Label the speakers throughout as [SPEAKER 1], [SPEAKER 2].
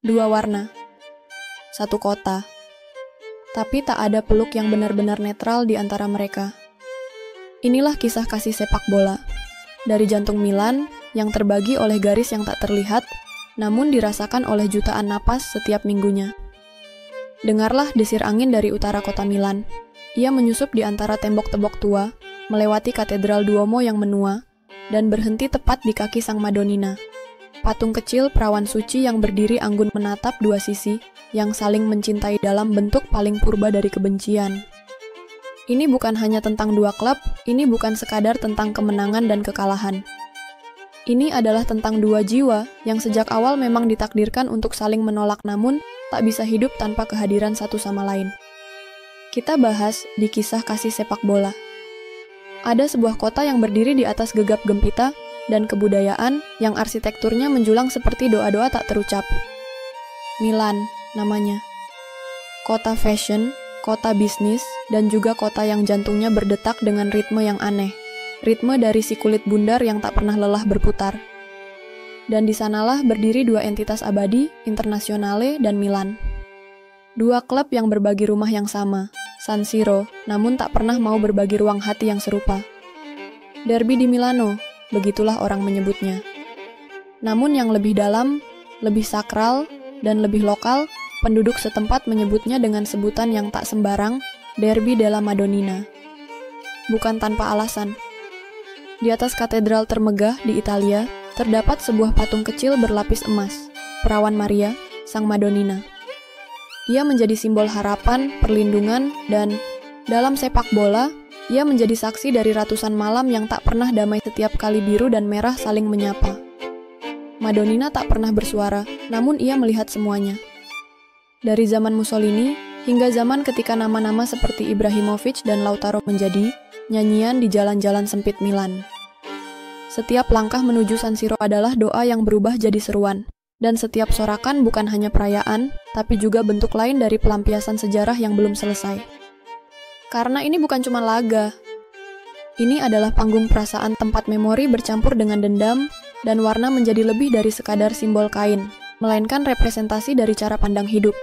[SPEAKER 1] Dua warna, satu kota. Tapi tak ada peluk yang benar-benar netral di antara mereka. Inilah kisah kasih sepak bola. Dari jantung Milan yang terbagi oleh garis yang tak terlihat, namun dirasakan oleh jutaan napas setiap minggunya. Dengarlah desir angin dari utara kota Milan. Ia menyusup di antara tembok-tembok tua, melewati katedral Duomo yang menua, dan berhenti tepat di kaki Sang Madonnina. Patung kecil perawan suci yang berdiri anggun menatap dua sisi, yang saling mencintai dalam bentuk paling purba dari kebencian. Ini bukan hanya tentang dua klub, ini bukan sekadar tentang kemenangan dan kekalahan. Ini adalah tentang dua jiwa yang sejak awal memang ditakdirkan untuk saling menolak namun tak bisa hidup tanpa kehadiran satu sama lain. Kita bahas di kisah kasih sepak bola. Ada sebuah kota yang berdiri di atas gegap gempita dan kebudayaan yang arsitekturnya menjulang seperti doa-doa tak terucap. Milan namanya. Kota fashion, kota bisnis, dan juga kota yang jantungnya berdetak dengan ritme yang aneh. Ritme dari si kulit bundar yang tak pernah lelah berputar. Dan di sanalah berdiri dua entitas abadi, Internazionale dan Milan. Dua klub yang berbagi rumah yang sama, San Siro, namun tak pernah mau berbagi ruang hati yang serupa. Derby di Milano, begitulah orang menyebutnya. Namun yang lebih dalam, lebih sakral, dan lebih lokal, penduduk setempat menyebutnya dengan sebutan yang tak sembarang, Derby della Madonnina. Bukan tanpa alasan. Di atas katedral termegah di Italia, terdapat sebuah patung kecil berlapis emas, perawan Maria, Sang Madonnina. Ia menjadi simbol harapan, perlindungan, dan dalam sepak bola, ia menjadi saksi dari ratusan malam yang tak pernah damai setiap kali biru dan merah saling menyapa. Madonnina tak pernah bersuara, namun ia melihat semuanya. Dari zaman Mussolini, hingga zaman ketika nama-nama seperti Ibrahimovic dan Lautaro menjadi nyanyian di jalan-jalan sempit Milan. Setiap langkah menuju San Siro adalah doa yang berubah jadi seruan. Dan setiap sorakan bukan hanya perayaan, tapi juga bentuk lain dari pelampiasan sejarah yang belum selesai. Karena ini bukan cuma laga. Ini adalah panggung perasaan tempat memori bercampur dengan dendam, dan warna menjadi lebih dari sekadar simbol kain, melainkan representasi dari cara pandang hidup.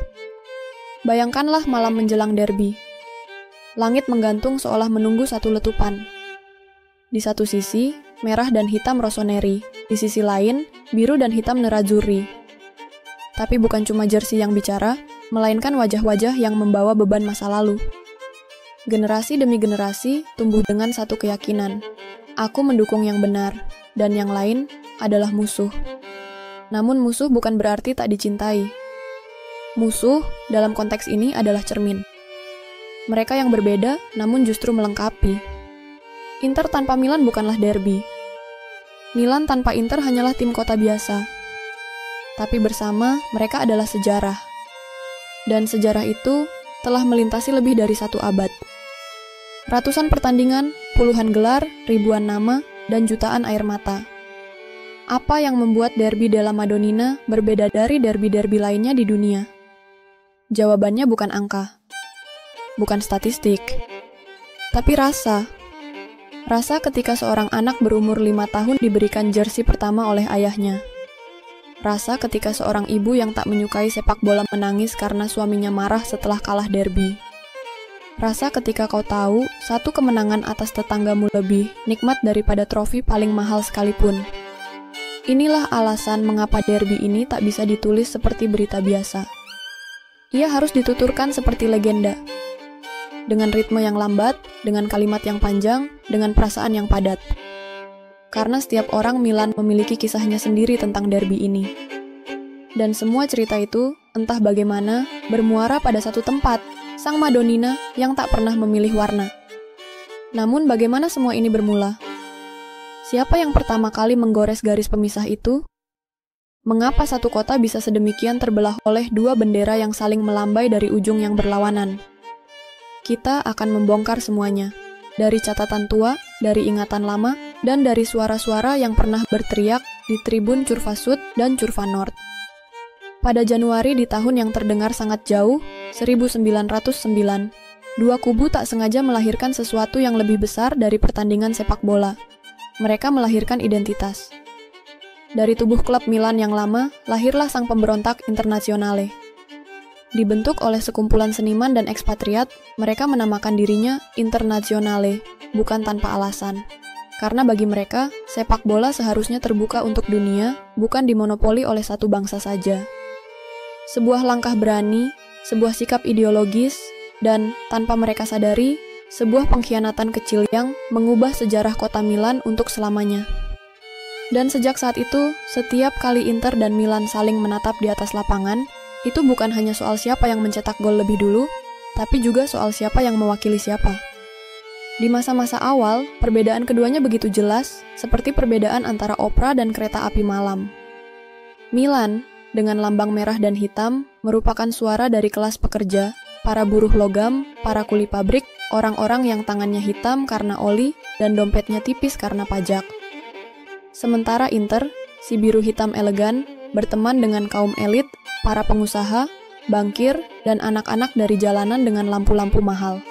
[SPEAKER 1] Bayangkanlah malam menjelang derby. Langit menggantung seolah menunggu satu letupan. Di satu sisi, merah dan hitam rossoneri, di sisi lain, biru dan hitam nerazzurri. Tapi bukan cuma jersey yang bicara, melainkan wajah-wajah yang membawa beban masa lalu. Generasi demi generasi tumbuh dengan satu keyakinan. Aku mendukung yang benar, dan yang lain adalah musuh. Namun musuh bukan berarti tak dicintai. Musuh dalam konteks ini adalah cermin. Mereka yang berbeda, namun justru melengkapi. Inter tanpa Milan bukanlah derby. Milan tanpa Inter hanyalah tim kota biasa. Tapi bersama, mereka adalah sejarah. Dan sejarah itu telah melintasi lebih dari satu abad. Ratusan pertandingan, puluhan gelar, ribuan nama, dan jutaan air mata. Apa yang membuat Derby della Madonnina berbeda dari derby-derby lainnya di dunia? Jawabannya bukan angka. Bukan statistik. Tapi rasa. Rasa ketika seorang anak berumur 5 tahun diberikan jersey pertama oleh ayahnya. Rasa ketika seorang ibu yang tak menyukai sepak bola menangis karena suaminya marah setelah kalah derby. Rasa ketika kau tahu satu kemenangan atas tetanggamu lebih nikmat daripada trofi paling mahal sekalipun. Inilah alasan mengapa derby ini tak bisa ditulis seperti berita biasa. Ia harus dituturkan seperti legenda. Dengan ritme yang lambat, dengan kalimat yang panjang, dengan perasaan yang padat. Karena setiap orang Milan memiliki kisahnya sendiri tentang derby ini. Dan semua cerita itu, entah bagaimana, bermuara pada satu tempat, Sang Madonnina yang tak pernah memilih warna. Namun bagaimana semua ini bermula? Siapa yang pertama kali menggores garis pemisah itu? Mengapa satu kota bisa sedemikian terbelah oleh dua bendera yang saling melambai dari ujung yang berlawanan? Kita akan membongkar semuanya, dari catatan tua, dari ingatan lama, dan dari suara-suara yang pernah berteriak di tribun Curva Sud dan Curva Nord. Pada Januari di tahun yang terdengar sangat jauh, 1909, dua kubu tak sengaja melahirkan sesuatu yang lebih besar dari pertandingan sepak bola. Mereka melahirkan identitas. Dari tubuh klub Milan yang lama, lahirlah sang pemberontak Internazionale. Dibentuk oleh sekumpulan seniman dan ekspatriat, mereka menamakan dirinya Internazionale, bukan tanpa alasan. Karena bagi mereka, sepak bola seharusnya terbuka untuk dunia, bukan dimonopoli oleh satu bangsa saja. Sebuah langkah berani, sebuah sikap ideologis, dan tanpa mereka sadari, sebuah pengkhianatan kecil yang mengubah sejarah kota Milan untuk selamanya. Dan sejak saat itu, setiap kali Inter dan Milan saling menatap di atas lapangan, itu bukan hanya soal siapa yang mencetak gol lebih dulu, tapi juga soal siapa yang mewakili siapa. Di masa-masa awal, perbedaan keduanya begitu jelas, seperti perbedaan antara opera dan kereta api malam. Milan, dengan lambang merah dan hitam, merupakan suara dari kelas pekerja, para buruh logam, para kuli pabrik, orang-orang yang tangannya hitam karena oli, dan dompetnya tipis karena pajak. Sementara Inter, si biru hitam elegan, berteman dengan kaum elit, para pengusaha, bankir, dan anak-anak dari jalanan dengan lampu-lampu mahal.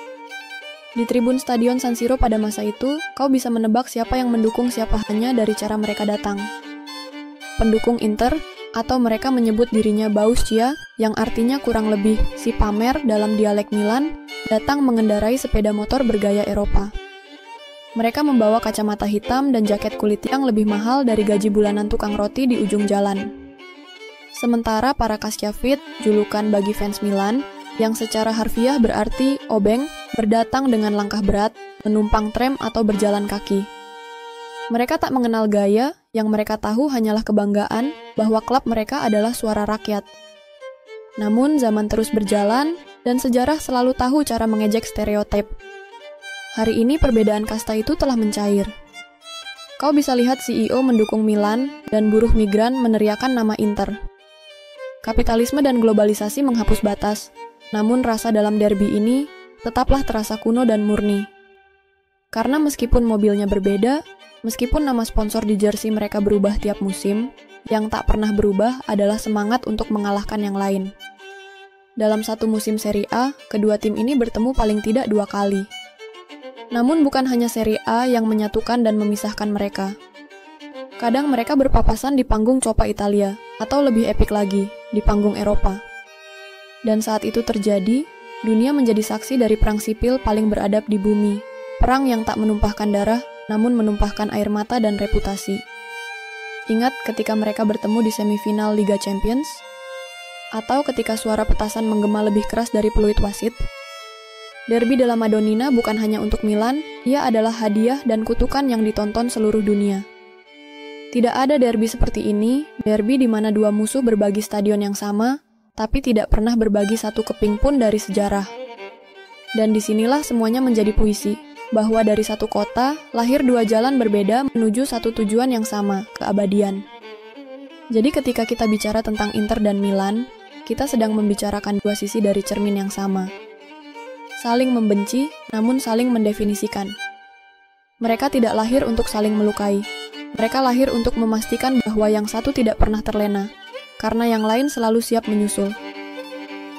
[SPEAKER 1] Di tribun Stadion San Siro pada masa itu, kau bisa menebak siapa yang mendukung siapa hanya dari cara mereka datang. Pendukung Inter, atau mereka menyebut dirinya Bauscia, yang artinya kurang lebih si pamer dalam dialek Milan, datang mengendarai sepeda motor bergaya Eropa. Mereka membawa kacamata hitam dan jaket kulit yang lebih mahal dari gaji bulanan tukang roti di ujung jalan. Sementara para kasyafit, julukan bagi fans Milan, yang secara harfiah berarti obeng, berdatang dengan langkah berat, menumpang tram atau berjalan kaki. Mereka tak mengenal gaya, yang mereka tahu hanyalah kebanggaan bahwa klub mereka adalah suara rakyat. Namun zaman terus berjalan, dan sejarah selalu tahu cara mengejek stereotip. Hari ini perbedaan kasta itu telah mencair. Kau bisa lihat CEO mendukung Milan, dan buruh migran meneriakan nama Inter. Kapitalisme dan globalisasi menghapus batas, namun rasa dalam derby ini tetaplah terasa kuno dan murni. Karena meskipun mobilnya berbeda, meskipun nama sponsor di jersey mereka berubah tiap musim, yang tak pernah berubah adalah semangat untuk mengalahkan yang lain. Dalam satu musim Serie A, kedua tim ini bertemu paling tidak 2 kali. Namun bukan hanya Serie A yang menyatukan dan memisahkan mereka. Kadang mereka berpapasan di panggung Coppa Italia, atau lebih epik lagi, di panggung Eropa. Dan saat itu terjadi, dunia menjadi saksi dari perang sipil paling beradab di bumi. Perang yang tak menumpahkan darah, namun menumpahkan air mata dan reputasi. Ingat ketika mereka bertemu di semifinal Liga Champions? Atau ketika suara petasan menggema lebih keras dari peluit wasit? Derby della Madonnina bukan hanya untuk Milan, ia adalah hadiah dan kutukan yang ditonton seluruh dunia. Tidak ada derby seperti ini, derby di mana dua musuh berbagi stadion yang sama, tapi tidak pernah berbagi satu keping pun dari sejarah. Dan disinilah semuanya menjadi puisi, bahwa dari satu kota, lahir dua jalan berbeda menuju satu tujuan yang sama, keabadian. Jadi ketika kita bicara tentang Inter dan Milan, kita sedang membicarakan dua sisi dari cermin yang sama. Saling membenci, namun saling mendefinisikan. Mereka tidak lahir untuk saling melukai. Mereka lahir untuk memastikan bahwa yang satu tidak pernah terlena, karena yang lain selalu siap menyusul.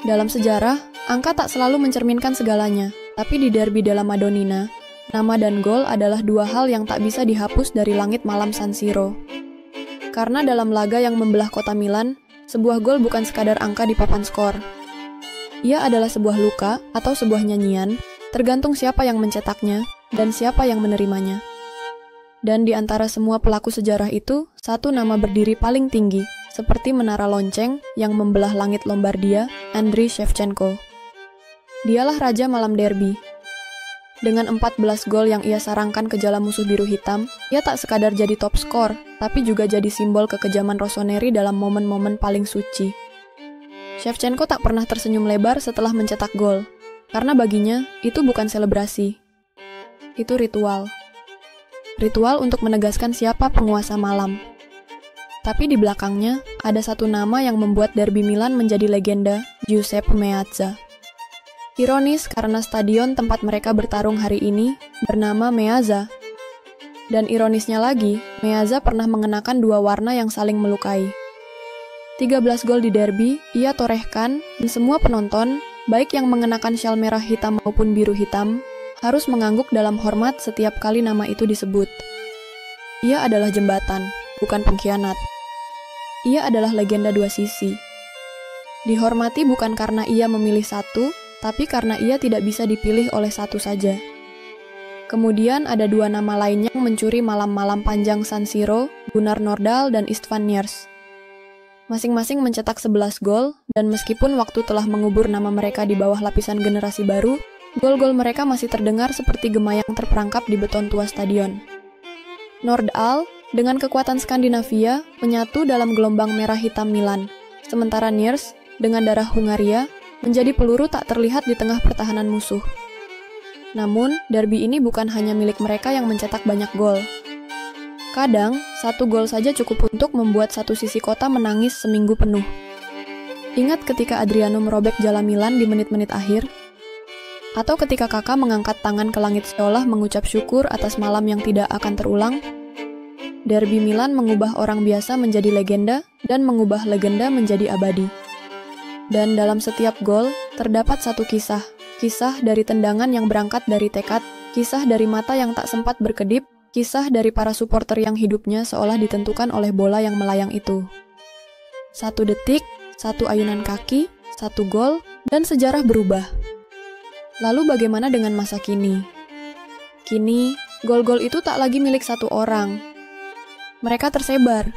[SPEAKER 1] Dalam sejarah, angka tak selalu mencerminkan segalanya, tapi di derby della Madonnina, nama dan gol adalah dua hal yang tak bisa dihapus dari langit malam San Siro. Karena dalam laga yang membelah kota Milan, sebuah gol bukan sekadar angka di papan skor. Ia adalah sebuah luka atau sebuah nyanyian, tergantung siapa yang mencetaknya dan siapa yang menerimanya. Dan di antara semua pelaku sejarah itu, satu nama berdiri paling tinggi, seperti menara lonceng yang membelah langit Lombardia, Andriy Shevchenko. Dialah raja malam derby. Dengan 14 gol yang ia sarangkan ke jala musuh biru hitam, ia tak sekadar jadi top skor, tapi juga jadi simbol kekejaman Rossoneri dalam momen-momen paling suci. Shevchenko tak pernah tersenyum lebar setelah mencetak gol, karena baginya itu bukan selebrasi. Itu ritual. Ritual untuk menegaskan siapa penguasa malam. Tapi di belakangnya, ada satu nama yang membuat derby Milan menjadi legenda, Giuseppe Meazza. Ironis karena stadion tempat mereka bertarung hari ini bernama Meazza. Dan ironisnya lagi, Meazza pernah mengenakan dua warna yang saling melukai. 13 gol di derby, ia torehkan, dan semua penonton, baik yang mengenakan syal merah hitam maupun biru hitam, harus mengangguk dalam hormat setiap kali nama itu disebut. Ia adalah jembatan, bukan pengkhianat. Ia adalah legenda dua sisi. Dihormati bukan karena ia memilih satu, tapi karena ia tidak bisa dipilih oleh satu saja. Kemudian ada dua nama lainnya yang mencuri malam-malam panjang San Siro, Gunnar Nordahl dan Istvan Niers. Masing-masing mencetak 11 gol, dan meskipun waktu telah mengubur nama mereka di bawah lapisan generasi baru, gol-gol mereka masih terdengar seperti gema yang terperangkap di beton tua stadion. Nordahl, dengan kekuatan Skandinavia, menyatu dalam gelombang merah hitam Milan, sementara Niers, dengan darah Hungaria, menjadi peluru tak terlihat di tengah pertahanan musuh. Namun, derby ini bukan hanya milik mereka yang mencetak banyak gol. Kadang, satu gol saja cukup untuk membuat satu sisi kota menangis seminggu penuh. Ingat ketika Adriano merobek jala Milan di menit-menit akhir? Atau ketika Kakak mengangkat tangan ke langit seolah mengucap syukur atas malam yang tidak akan terulang? Derby Milan mengubah orang biasa menjadi legenda, dan mengubah legenda menjadi abadi. Dan dalam setiap gol, terdapat satu kisah dari tendangan yang berangkat dari tekad, kisah dari mata yang tak sempat berkedip, kisah dari para supporter yang hidupnya seolah ditentukan oleh bola yang melayang itu. 1 detik, 1 ayunan kaki, 1 gol, dan sejarah berubah. Lalu bagaimana dengan masa kini? Kini, gol-gol itu tak lagi milik satu orang. Mereka tersebar.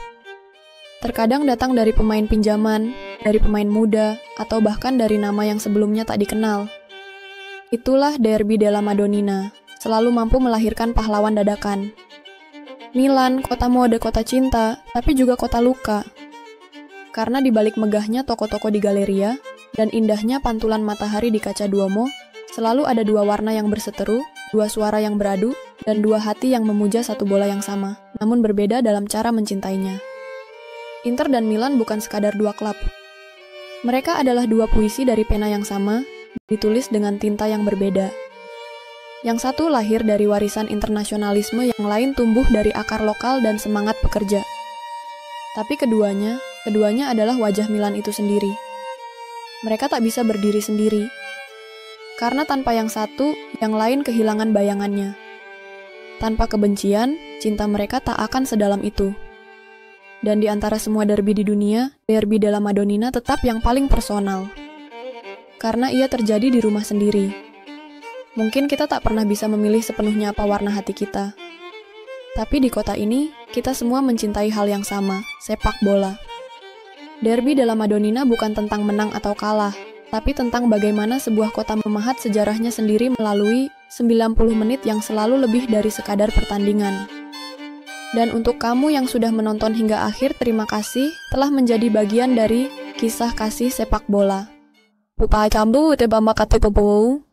[SPEAKER 1] Terkadang datang dari pemain pinjaman, dari pemain muda, atau bahkan dari nama yang sebelumnya tak dikenal. Itulah Derby della Madonnina, selalu mampu melahirkan pahlawan dadakan. Milan, kota mode, kota cinta, tapi juga kota luka. Karena di balik megahnya toko-toko di Galleria, dan indahnya pantulan matahari di kaca Duomo, selalu ada dua warna yang berseteru, dua suara yang beradu, dan dua hati yang memuja satu bola yang sama, namun berbeda dalam cara mencintainya. Inter dan Milan bukan sekadar dua klub. Mereka adalah dua puisi dari pena yang sama, ditulis dengan tinta yang berbeda. Yang satu lahir dari warisan internasionalisme, yang lain tumbuh dari akar lokal dan semangat pekerja. Tapi keduanya adalah wajah Milan itu sendiri. Mereka tak bisa berdiri sendiri. Karena tanpa yang satu, yang lain kehilangan bayangannya. Tanpa kebencian, cinta mereka tak akan sedalam itu. Dan di antara semua derby di dunia, Derby della Madonnina tetap yang paling personal. Karena ia terjadi di rumah sendiri. Mungkin kita tak pernah bisa memilih sepenuhnya apa warna hati kita. Tapi di kota ini, kita semua mencintai hal yang sama, sepak bola. Derby della Madonnina bukan tentang menang atau kalah, tapi tentang bagaimana sebuah kota memahat sejarahnya sendiri melalui 90 menit yang selalu lebih dari sekadar pertandingan. Dan untuk kamu yang sudah menonton hingga akhir, terima kasih telah menjadi bagian dari kisah kasih sepak bola. Pupa cambu, teba makate popo.